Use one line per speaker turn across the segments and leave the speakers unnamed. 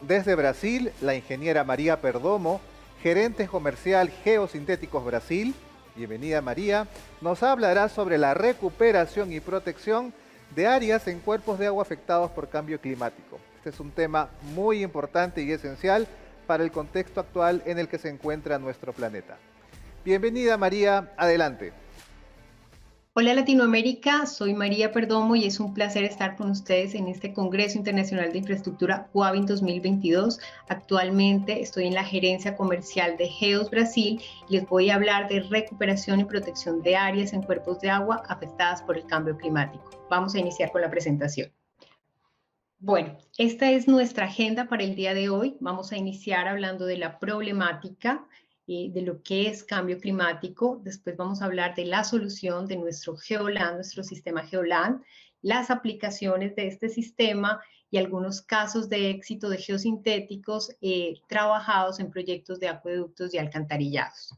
Desde Brasil, la ingeniera María Perdomo, gerente comercial Geosintéticos Brasil, bienvenida María, nos hablará sobre la recuperación y protección de áreas en cuerpos de agua afectados por cambio climático. Este es un tema muy importante y esencial para el contexto actual en el que se encuentra nuestro planeta. Bienvenida María, adelante.
Hola Latinoamérica, soy María Perdomo y es un placer estar con ustedes en este Congreso Internacional de Infraestructura WABIN 2022. Actualmente estoy en la gerencia comercial de GEOS Brasil y les voy a hablar de recuperación y protección de áreas en cuerpos de agua afectadas por el cambio climático. Vamos a iniciar con la presentación. Bueno, esta es nuestra agenda para el día de hoy. Vamos a iniciar hablando de la problemática de lo que es cambio climático. Después vamos a hablar de la solución de nuestro GeoLAN, nuestro sistema GeoLAN, las aplicaciones de este sistema y algunos casos de éxito de geosintéticos trabajados en proyectos de acueductos y alcantarillados.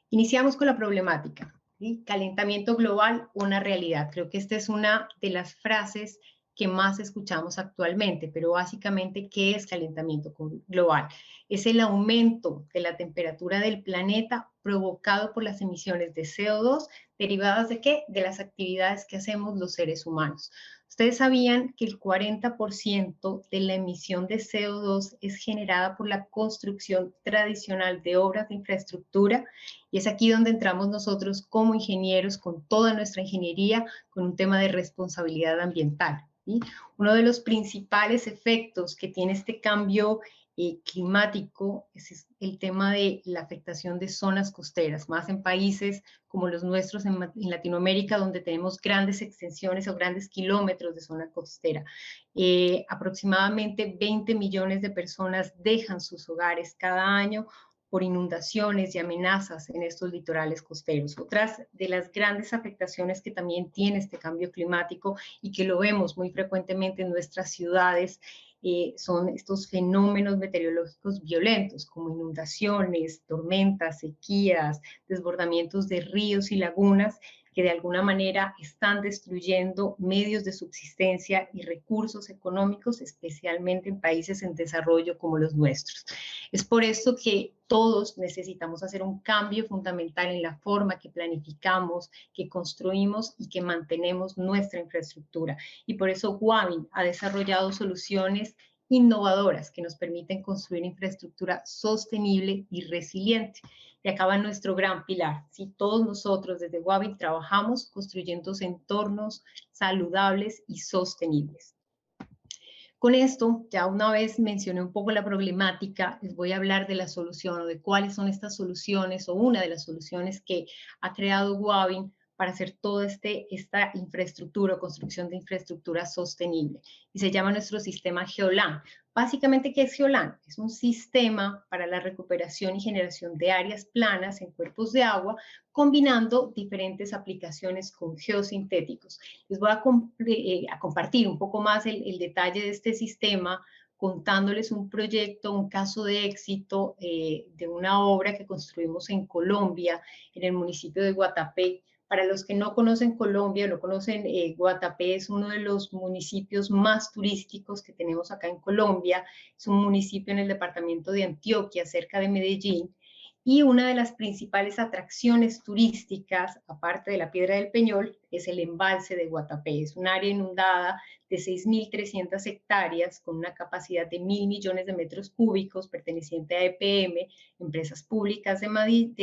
Iniciamos con la problemática. ¿Sí? Calentamiento global, una realidad. Creo que esta es una de las frases que más escuchamos actualmente, pero básicamente, ¿qué es calentamiento global? Es el aumento de la temperatura del planeta provocado por las emisiones de CO2 derivadas de ¿qué? De las actividades que hacemos los seres humanos. Ustedes sabían que el 40% de la emisión de CO2 es generada por la construcción tradicional de obras de infraestructura, y es aquí donde entramos nosotros como ingenieros con toda nuestra ingeniería con un tema de responsabilidad ambiental. ¿Sí? Uno de los principales efectos que tiene este cambio climático es el tema de la afectación de zonas costeras, más en países como los nuestros en Latinoamérica, donde tenemos grandes extensiones o grandes kilómetros de zona costera. Aproximadamente 20 millones de personas dejan sus hogares cada año por inundaciones y amenazas en estos litorales costeros. Otras de las grandes afectaciones que también tiene este cambio climático y que lo vemos muy frecuentemente en nuestras ciudades son estos fenómenos meteorológicos violentos como inundaciones, tormentas, sequías, desbordamientos de ríos y lagunas que de alguna manera están destruyendo medios de subsistencia y recursos económicos, especialmente en países en desarrollo como los nuestros. Es por esto que todos necesitamos hacer un cambio fundamental en la forma que planificamos, que construimos y que mantenemos nuestra infraestructura. Y por eso WABIN ha desarrollado soluciones innovadoras que nos permiten construir infraestructura sostenible y resiliente. Y acaba nuestro gran pilar. Si todos nosotros desde WABIN trabajamos construyendo entornos saludables y sostenibles. Con esto, ya una vez mencioné un poco la problemática, les voy a hablar de la solución o de cuáles son estas soluciones o una de las soluciones que ha creado WABIN para hacer toda esta infraestructura o construcción de infraestructura sostenible. Y se llama nuestro sistema GeoLAN. Básicamente, ¿qué es GeoLAN? Es un sistema para la recuperación y generación de áreas planas en cuerpos de agua, combinando diferentes aplicaciones con geosintéticos. Les voy a compartir un poco más el detalle de este sistema, contándoles un proyecto, un caso de éxito de una obra que construimos en Colombia, en el municipio de Guatapé. Para los que no conocen Colombia, no conocen, Guatapé es uno de los municipios más turísticos que tenemos acá en Colombia. Es un municipio en el departamento de Antioquia, cerca de Medellín. Y una de las principales atracciones turísticas, aparte de la Piedra del Peñol, es el embalse de Guatapé. Es un área inundada de 6.300 hectáreas con una capacidad de 1.000 millones de metros cúbicos, perteneciente a EPM, Empresas Públicas de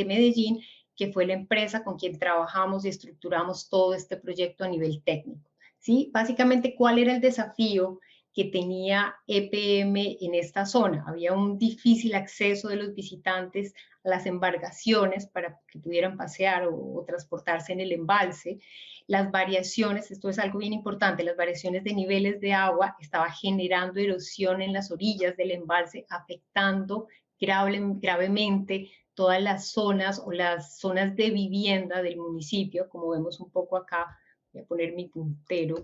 Medellín, que fue la empresa con quien trabajamos y estructuramos todo este proyecto a nivel técnico. ¿Sí? Básicamente, ¿cuál era el desafío que tenía EPM en esta zona? Había un difícil acceso de los visitantes a las embarcaciones para que pudieran pasear o transportarse en el embalse. Las variaciones, esto es algo bien importante, las variaciones de niveles de agua estaba generando erosión en las orillas del embalse, afectando gravemente todas las zonas o las zonas de vivienda del municipio, como vemos un poco acá. Voy a poner mi puntero.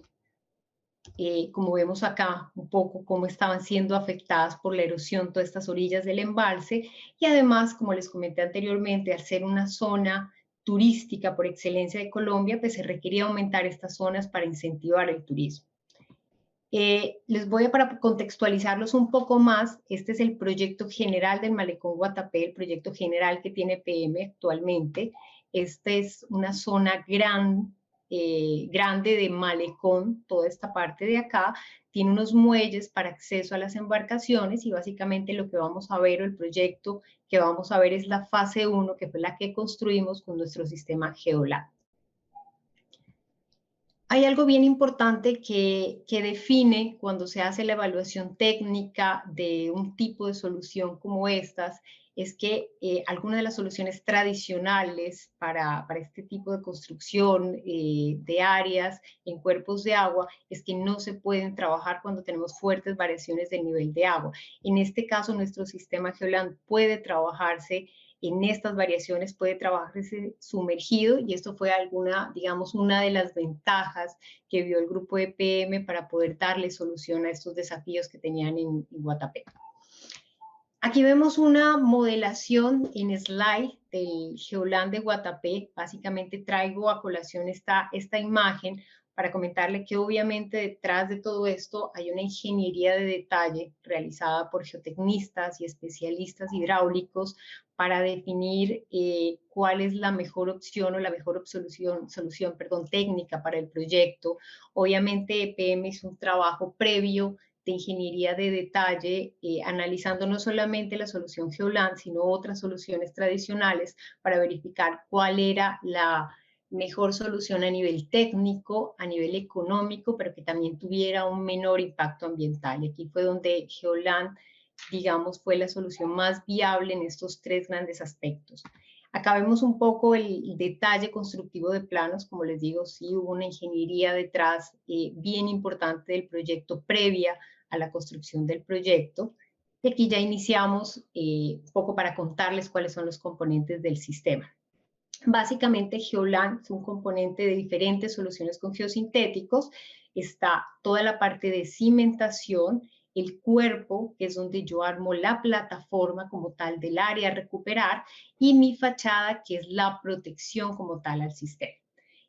Como vemos acá, un poco cómo estaban siendo afectadas por la erosión todas estas orillas del embalse, y además, como les comenté anteriormente, al ser una zona turística por excelencia de Colombia, pues se requería aumentar estas zonas para incentivar el turismo. Les voy a, para contextualizarlos un poco más, este es el proyecto general del Malecón Guatapé, el proyecto general que tiene PM actualmente. Esta es una zona grande de malecón, toda esta parte de acá, tiene unos muelles para acceso a las embarcaciones y básicamente lo que vamos a ver, o el proyecto que vamos a ver es la fase 1, que fue la que construimos con nuestro sistema Geolat. Hay algo bien importante que define cuando se hace la evaluación técnica de un tipo de solución como estas, es que algunas de las soluciones tradicionales para este tipo de construcción de áreas en cuerpos de agua es que no se pueden trabajar cuando tenemos fuertes variaciones del nivel de agua. En este caso, nuestro sistema Geoland puede trabajarse en estas variaciones, puede trabajarse sumergido, y esto fue digamos, una de las ventajas que vio el grupo de PM para poder darle solución a estos desafíos que tenían en Guatapé. Aquí vemos una modelación en slide del Geoland de Guatapé. Básicamente traigo a colación esta imagen para comentarle que obviamente detrás de todo esto hay una ingeniería de detalle realizada por geotecnistas y especialistas hidráulicos para definir cuál es la mejor opción o la mejor solución técnica para el proyecto. Obviamente EPM hizo un trabajo previo de ingeniería de detalle, analizando no solamente la solución Geoland, sino otras soluciones tradicionales para verificar cuál era la mejor solución a nivel técnico, a nivel económico, pero que también tuviera un menor impacto ambiental. Y aquí fue donde Geoland, digamos, fue la solución más viable en estos tres grandes aspectos. Acá vemos un poco el detalle constructivo de planos. Como les digo, sí hubo una ingeniería detrás bien importante del proyecto previa a la construcción del proyecto. Y aquí ya iniciamos un poco para contarles cuáles son los componentes del sistema. Básicamente, Geoland es un componente de diferentes soluciones con geosintéticos. Está toda la parte de cimentación, el cuerpo, que es donde yo armo la plataforma como tal del área a recuperar, y mi fachada, que es la protección como tal al sistema.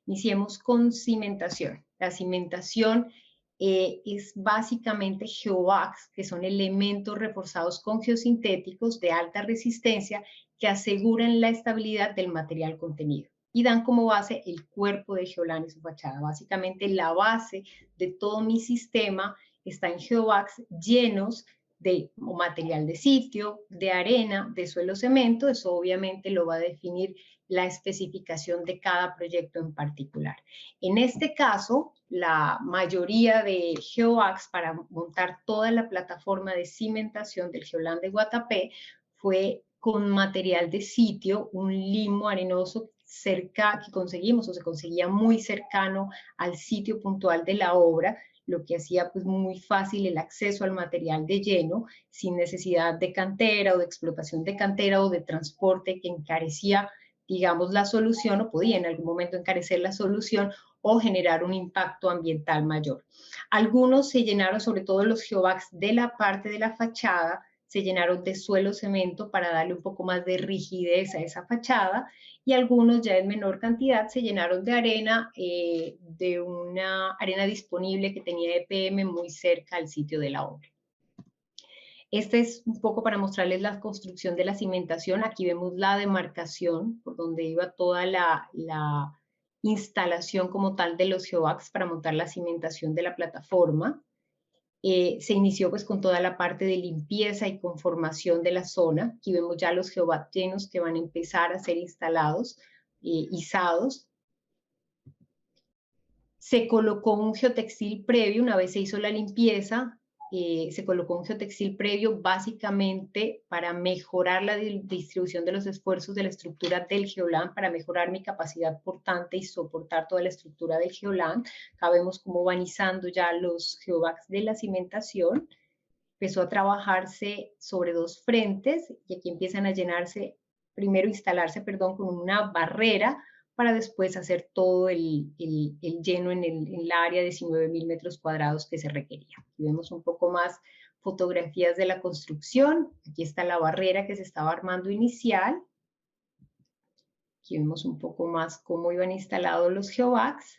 Iniciemos con cimentación. La cimentación es básicamente geovacs, que son elementos reforzados con geosintéticos de alta resistencia que aseguran la estabilidad del material contenido y dan como base el cuerpo de Geoland y su fachada. Básicamente la base de todo mi sistema está en geovacs llenos de material de sitio, de arena, de suelo cemento. Eso obviamente lo va a definir la especificación de cada proyecto en particular. En este caso, la mayoría de geovacs para montar toda la plataforma de cimentación del Geoland de Guatapé fue con material de sitio, un limo arenoso cerca que conseguimos o se conseguía muy cercano al sitio puntual de la obra, lo que hacía pues muy fácil el acceso al material de lleno, sin necesidad de cantera o de explotación de cantera o de transporte que encarecía, digamos, la solución, o podía en algún momento encarecer la solución o generar un impacto ambiental mayor. Algunos se llenaron, sobre todo los geovacs de la parte de la fachada, se llenaron de suelo cemento para darle un poco más de rigidez a esa fachada, y algunos ya en menor cantidad se llenaron de arena, de una arena disponible que tenía EPM muy cerca al sitio de la obra. Este es un poco para mostrarles la construcción de la cimentación. Aquí vemos la demarcación por donde iba toda la instalación como tal de los geovacs para montar la cimentación de la plataforma. Se inició pues con toda la parte de limpieza y conformación de la zona. Aquí vemos ya los geovacs llenos que van a empezar a ser instalados, izados. Se colocó un geotextil previo, una vez se hizo la limpieza, se colocó un geotextil previo básicamente para mejorar la distribución de los esfuerzos de la estructura del Geoland, para mejorar mi capacidad portante y soportar toda la estructura del Geoland. Acá vemos cómo van izando ya los geovacs de la cimentación. Empezó a trabajarse sobre dos frentes y aquí empiezan a llenarse, primero instalarse, perdón, con una barrera para después hacer todo el lleno en el área de 19.000 metros cuadrados que se requería. Aquí vemos un poco más fotografías de la construcción. Aquí está la barrera que se estaba armando inicial. Aquí vemos un poco más cómo iban instalados los geovacs.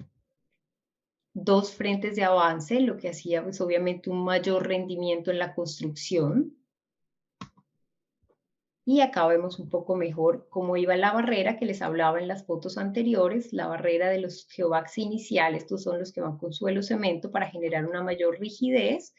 2 frentes de avance, lo que hacía pues obviamente un mayor rendimiento en la construcción. Y acá vemos un poco mejor cómo iba la barrera que les hablaba en las fotos anteriores, la barrera de los geovacs iniciales, estos son los que van con suelo cemento para generar una mayor rigidez,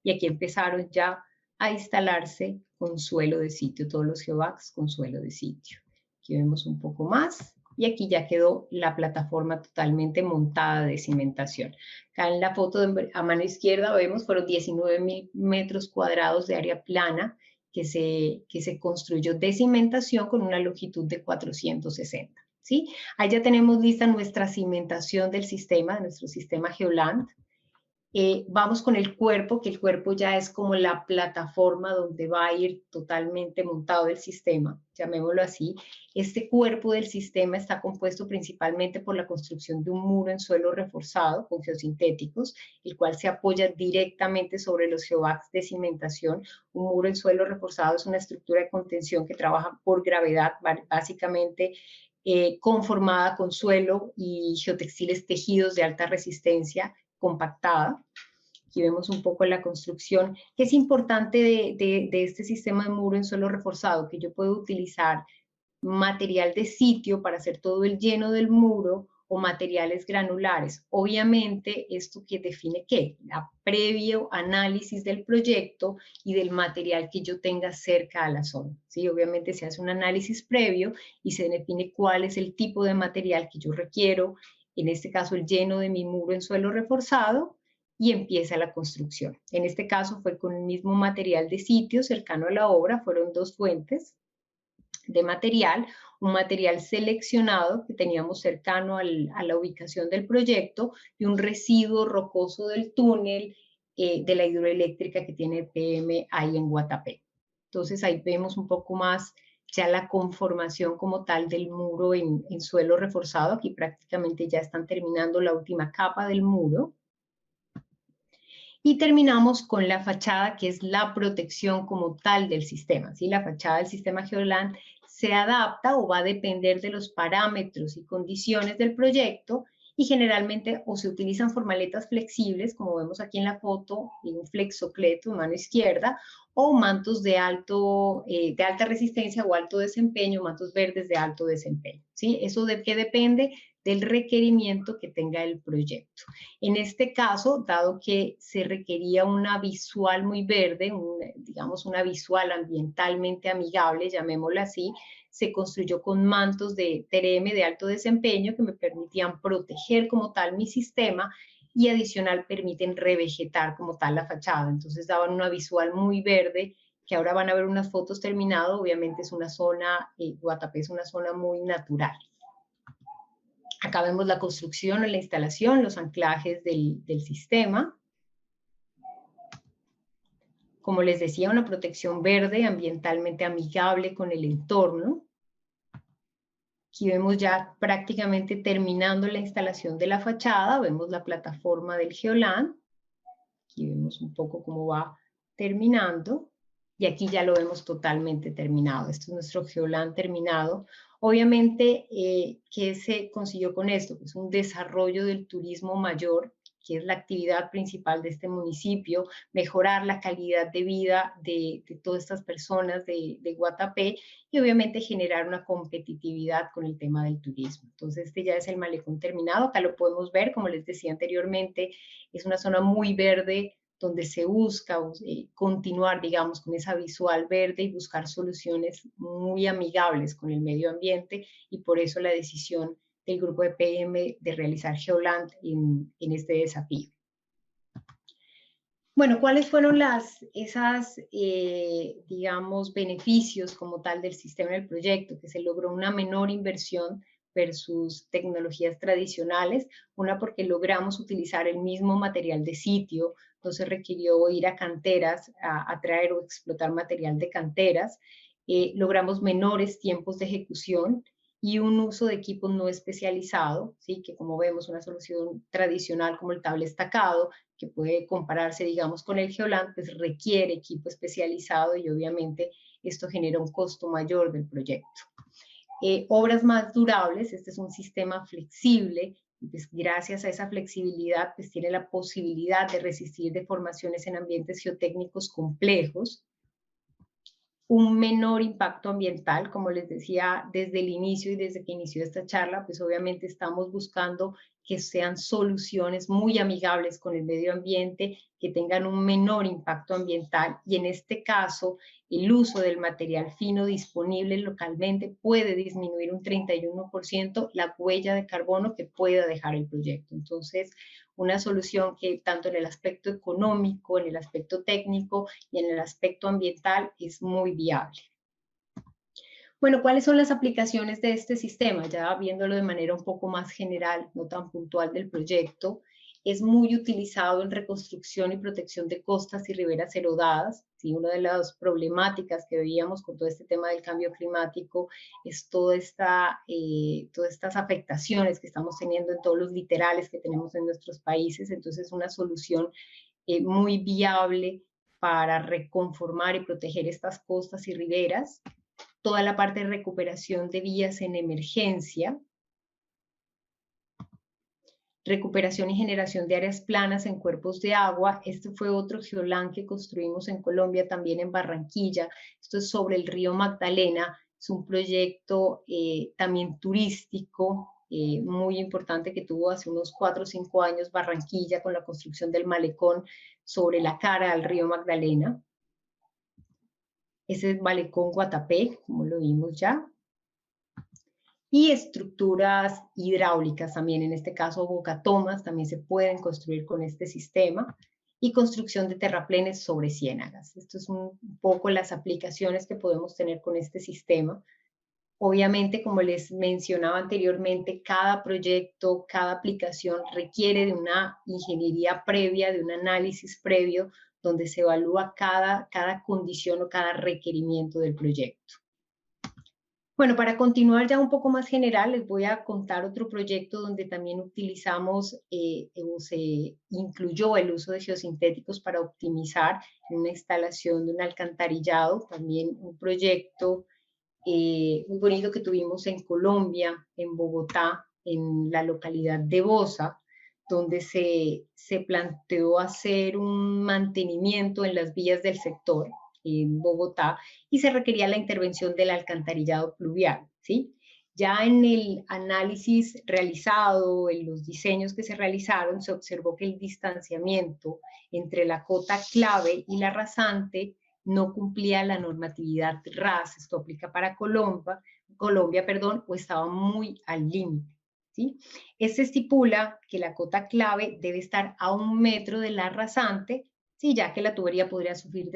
y aquí empezaron ya a instalarse con suelo de sitio, todos los geovacs con suelo de sitio. Aquí vemos un poco más, y aquí ya quedó la plataforma totalmente montada de cimentación. Acá en la foto a mano izquierda vemos fueron 19.000 metros cuadrados de área plana, que se construyó de cimentación con una longitud de 460. ¿Sí? Ahí ya tenemos lista nuestra cimentación del sistema, de nuestro sistema Geoland. Vamos con el cuerpo, que el cuerpo ya es como la plataforma donde va a ir totalmente montado el sistema, llamémoslo así. Este cuerpo del sistema está compuesto principalmente por la construcción de un muro en suelo reforzado con geosintéticos, el cual se apoya directamente sobre los geovacs de cimentación. Un muro en suelo reforzado es una estructura de contención que trabaja por gravedad, básicamente conformada con suelo y geotextiles tejidos de alta resistencia compactada. Aquí vemos un poco la construcción. ¿Qué es importante de este sistema de muro en suelo reforzado? Que yo puedo utilizar material de sitio para hacer todo el lleno del muro o materiales granulares. Obviamente, esto que define qué, la previo análisis del proyecto y del material que yo tenga cerca a la zona. ¿Sí? Obviamente se hace un análisis previo y se define cuál es el tipo de material que yo requiero, en este caso el lleno de mi muro en suelo reforzado, y empieza la construcción. En este caso fue con el mismo material de sitio cercano a la obra, fueron 2 fuentes de material, un material seleccionado que teníamos cercano a la ubicación del proyecto y un residuo rocoso del túnel de la hidroeléctrica que tiene PM ahí en Guatapé. Entonces ahí vemos un poco más ya la conformación como tal del muro en suelo reforzado. Aquí prácticamente ya están terminando la última capa del muro. Y terminamos con la fachada, que es la protección como tal del sistema. ¿Sí? La fachada del sistema Geoland se adapta o va a depender de los parámetros y condiciones del proyecto, y generalmente o se utilizan formaletas flexibles, como vemos aquí en la foto, en un flexocleto, mano izquierda, o mantos de alta resistencia o alto desempeño, mantos verdes de alto desempeño. ¿Sí? ¿Eso de qué depende? Del requerimiento que tenga el proyecto. En este caso, dado que se requería una visual muy verde, digamos una visual ambientalmente amigable, llamémosla así, se construyó con mantos de TRM de alto desempeño que me permitían proteger como tal mi sistema, y adicional permiten revegetar como tal la fachada. Entonces daban una visual muy verde, que ahora van a ver unas fotos terminadas. Obviamente es una zona, Guatapé es una zona muy natural. Acá vemos la construcción o la instalación, los anclajes del sistema. Como les decía, una protección verde, ambientalmente amigable con el entorno. Aquí vemos ya prácticamente terminando la instalación de la fachada, vemos la plataforma del Geoland. Aquí vemos un poco cómo va terminando. Y aquí ya lo vemos totalmente terminado. Este es nuestro Geoland terminado. Obviamente, ¿qué se consiguió con esto? Pues un desarrollo del turismo mayor, que es la actividad principal de este municipio, mejorar la calidad de vida de todas estas personas de Guatapé, y obviamente generar una competitividad con el tema del turismo. Entonces, este ya es el malecón terminado. Acá lo podemos ver, como les decía anteriormente, es una zona muy verde, donde se busca continuar, digamos, con esa visual verde y buscar soluciones muy amigables con el medio ambiente, y por eso la decisión del grupo de PM de realizar Geoland en este desafío. Bueno, ¿cuáles fueron digamos, beneficios como tal del sistema del proyecto? Que se logró una menor inversión versus tecnologías tradicionales. Una, porque logramos utilizar el mismo material de sitio, no se requirió ir a canteras a traer o explotar material de canteras. Logramos menores tiempos de ejecución y un uso de equipos no especializado, ¿sí? Que como vemos, una solución tradicional como el tabla estacado, que puede compararse, digamos, con el Geoland, pues requiere equipo especializado, y obviamente esto genera un costo mayor del proyecto. Obras más durables, este es un sistema flexible Pues gracias a esa flexibilidad, pues tiene la posibilidad de resistir deformaciones en ambientes geotécnicos complejos, un menor impacto ambiental, como les decía desde el inicio y desde que inició esta charla, pues obviamente estamos buscando que sean soluciones muy amigables con el medio ambiente, que tengan un menor impacto ambiental y en este caso el uso del material fino disponible localmente puede disminuir un 31% la huella de carbono que pueda dejar el proyecto. Entonces, una solución que tanto en el aspecto económico, en el aspecto técnico y en el aspecto ambiental es muy viable. Bueno, ¿cuáles son las aplicaciones de este sistema? Ya viéndolo de manera un poco más general, no tan puntual del proyecto, es muy utilizado en reconstrucción y protección de costas y riberas erodadas. ¿Sí? Una de las problemáticas que veíamos con todo este tema del cambio climático es todas estas afectaciones que estamos teniendo en todos los litorales que tenemos en nuestros países. Entonces, una solución muy viable para reconformar y proteger estas costas y riberas. Toda la parte de recuperación de vías en emergencia, recuperación y generación de áreas planas en cuerpos de agua. Este fue otro geolán que construimos en Colombia, también en Barranquilla. Esto es sobre el río Magdalena. Es un proyecto también turístico muy importante que tuvo hace unos 4 o 5 años Barranquilla con la construcción del malecón sobre la cara del río Magdalena. Ese es Malecón Guatapé, como lo vimos ya. Y estructuras hidráulicas también, en este caso bocatomas, también se pueden construir con este sistema. Y construcción de terraplenes sobre ciénagas. Esto es un poco las aplicaciones que podemos tener con este sistema. Obviamente, como les mencionaba anteriormente, cada proyecto, cada aplicación requiere de una ingeniería previa, de un análisis previo, donde se evalúa cada condición o cada requerimiento del proyecto. Bueno, para continuar ya un poco más general, les voy a contar otro proyecto donde también utilizamos o se incluyó el uso de geosintéticos para optimizar una instalación de un alcantarillado, también un proyecto muy bonito que tuvimos en Colombia, en Bogotá, en la localidad de Bosa, donde se planteó hacer un mantenimiento en las vías del sector en Bogotá y se requería la intervención del alcantarillado pluvial, ¿sí? Ya en el análisis realizado, en los diseños que se realizaron, se observó que el distanciamiento entre la cota clave y la rasante no cumplía la normatividad RAS, esto aplica para Colombia, o estaba muy al límite. ¿Sí? Se estipula que la cota clave debe estar a 1 metro de la rasante, ¿sí? Ya que la tubería podría sufrir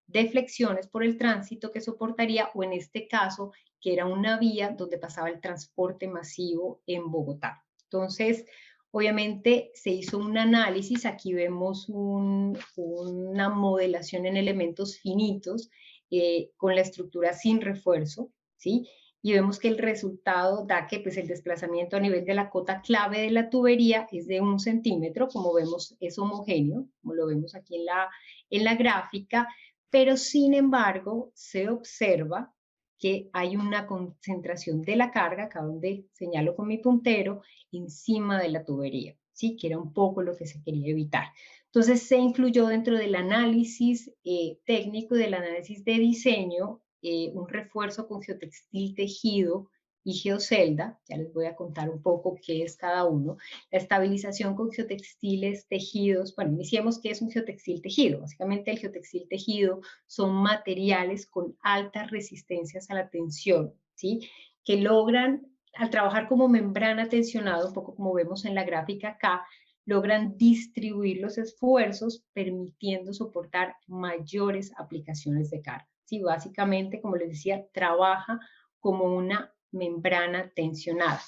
deflexiones por el tránsito que soportaría, o en este caso, que era una vía donde pasaba el transporte masivo en Bogotá. Entonces, obviamente se hizo un análisis, aquí vemos una modelación en elementos finitos con la estructura sin refuerzo, ¿sí? Y vemos que el resultado da que pues, el desplazamiento a nivel de la cota clave de la tubería es de 1 centímetro, como vemos es homogéneo, como lo vemos aquí en la gráfica, pero sin embargo se observa que hay una concentración de la carga, acá donde señalo con mi puntero, encima de la tubería, ¿sí? Que era un poco lo que se quería evitar. Entonces se incluyó dentro del análisis técnico y del análisis de diseño un refuerzo con geotextil tejido y geocelda, ya les voy a contar un poco qué es cada uno. La estabilización con geotextiles tejidos, bueno, iniciemos qué es un geotextil tejido. Básicamente el geotextil tejido son materiales con altas resistencias a la tensión, ¿sí? Que logran, al trabajar como membrana tensionada, un poco como vemos en la gráfica acá, logran distribuir los esfuerzos, permitiendo soportar mayores aplicaciones de carga. Sí, básicamente, como les decía, trabaja como una membrana tensionada.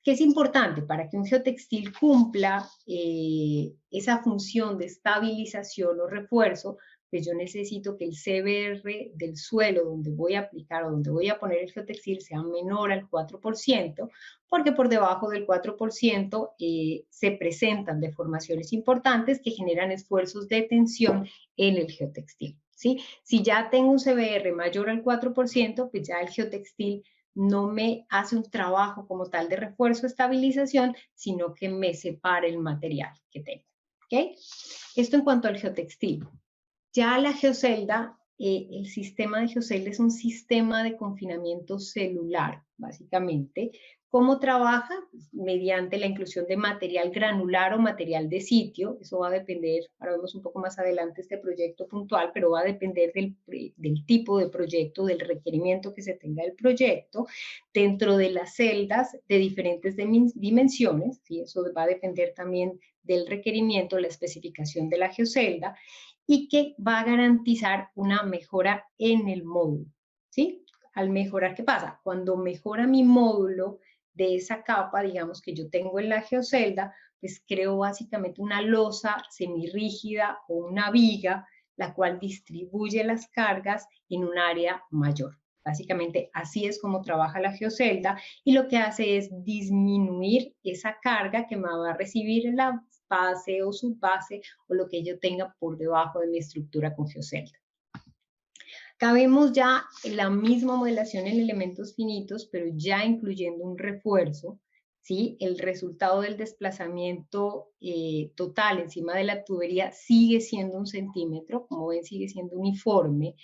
¿Qué es importante? Para que un geotextil cumpla esa función de estabilización o refuerzo, pues yo necesito que el CBR del suelo donde voy a aplicar o donde voy a poner el geotextil sea menor al 4%, porque por debajo del 4% se presentan deformaciones importantes que generan esfuerzos de tensión en el geotextil. ¿Sí? Si ya tengo un CBR mayor al 4%, pues ya el geotextil no me hace un trabajo como tal de refuerzo, estabilización, sino que me separa el material que tengo. ¿Okay? Esto en cuanto al geotextil. Ya la geocelda, el sistema de geocelda es un sistema de confinamiento celular, básicamente. ¿Cómo trabaja? Pues mediante la inclusión de material granular o material de sitio. Eso va a depender, ahora vemos un poco más adelante este proyecto puntual, pero va a depender del tipo de proyecto, del requerimiento que se tenga del proyecto, dentro de las celdas de diferentes dimensiones, ¿sí? Eso va a depender también del requerimiento, la especificación de la geocelda, y que va a garantizar una mejora en el módulo, ¿sí? Al mejorar, ¿qué pasa? Cuando mejora mi módulo de esa capa, digamos, que yo tengo en la geocelda, pues creo básicamente una losa semirrígida o una viga, la cual distribuye las cargas en un área mayor. Básicamente así es como trabaja la geocelda, y lo que hace es disminuir esa carga que me va a recibir la base o subbase o lo que yo tenga por debajo de mi estructura con geocelda. Acá vemos ya la misma modelación en elementos finitos, pero ya incluyendo un refuerzo, ¿sí? El resultado del desplazamiento total encima de la tubería sigue siendo 1 centímetro, como ven sigue siendo uniforme,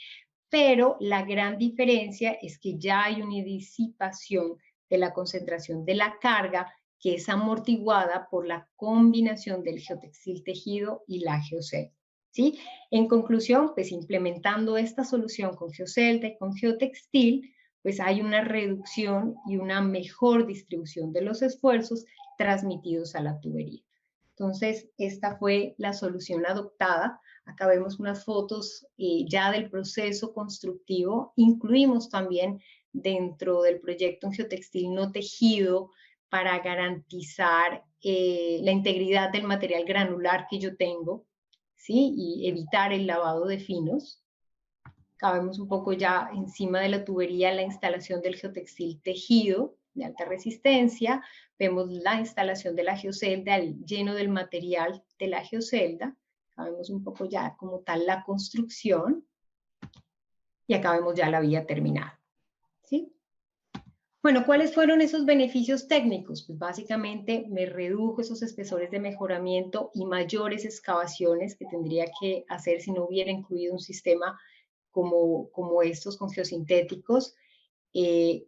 pero la gran diferencia es que ya hay una disipación de la concentración de la carga, que es amortiguada por la combinación del geotextil tejido y la geocelda, ¿sí? En conclusión, pues implementando esta solución con geocelda y con geotextil, pues hay una reducción y una mejor distribución de los esfuerzos transmitidos a la tubería. Entonces, esta fue la solución adoptada. Acá vemos unas fotos ya del proceso constructivo. Incluimos también dentro del proyecto un geotextil no tejido para garantizar la integridad del material granular que yo tengo, ¿sí? Y evitar el lavado de finos. Acá vemos un poco ya encima de la tubería la instalación del geotextil tejido de alta resistencia. Vemos la instalación de la geocelda, el lleno del material de la geocelda. Acá vemos un poco ya como tal la construcción. Y acá vemos ya la vía terminada, ¿sí? Bueno, ¿cuáles fueron esos beneficios técnicos? Pues básicamente me redujo esos espesores de mejoramiento y mayores excavaciones que tendría que hacer si no hubiera incluido un sistema como estos con geosintéticos.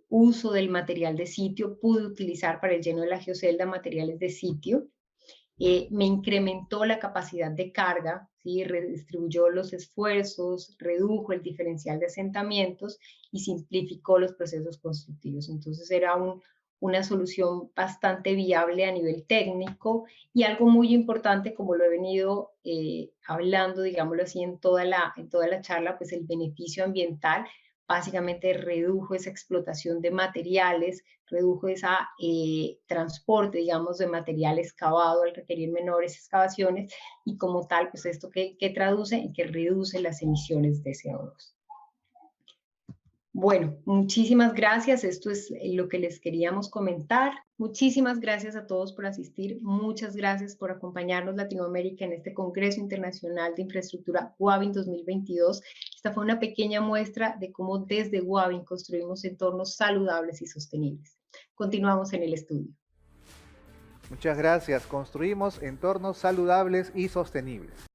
Uso del material de sitio, pude utilizar para el lleno de la geocelda materiales de sitio. Me incrementó la capacidad de carga, ¿sí? Redistribuyó los esfuerzos, redujo el diferencial de asentamientos y simplificó los procesos constructivos. Entonces era una solución bastante viable a nivel técnico, y algo muy importante, como lo he venido hablando, digámoslo así, en toda la charla, pues el beneficio ambiental. Básicamente redujo esa explotación de materiales, redujo ese transporte, digamos, de material excavado al requerir menores excavaciones, y como tal, pues esto que traduce en que reduce las emisiones de CO2. Bueno, muchísimas gracias. Esto es lo que les queríamos comentar. Muchísimas gracias a todos por asistir. Muchas gracias por acompañarnos Latinoamérica en este Congreso Internacional de Infraestructura Wavin 2022. Esta fue una pequeña muestra de cómo desde Wavin construimos entornos saludables y sostenibles. Continuamos en el estudio.
Muchas gracias. Construimos entornos saludables y sostenibles.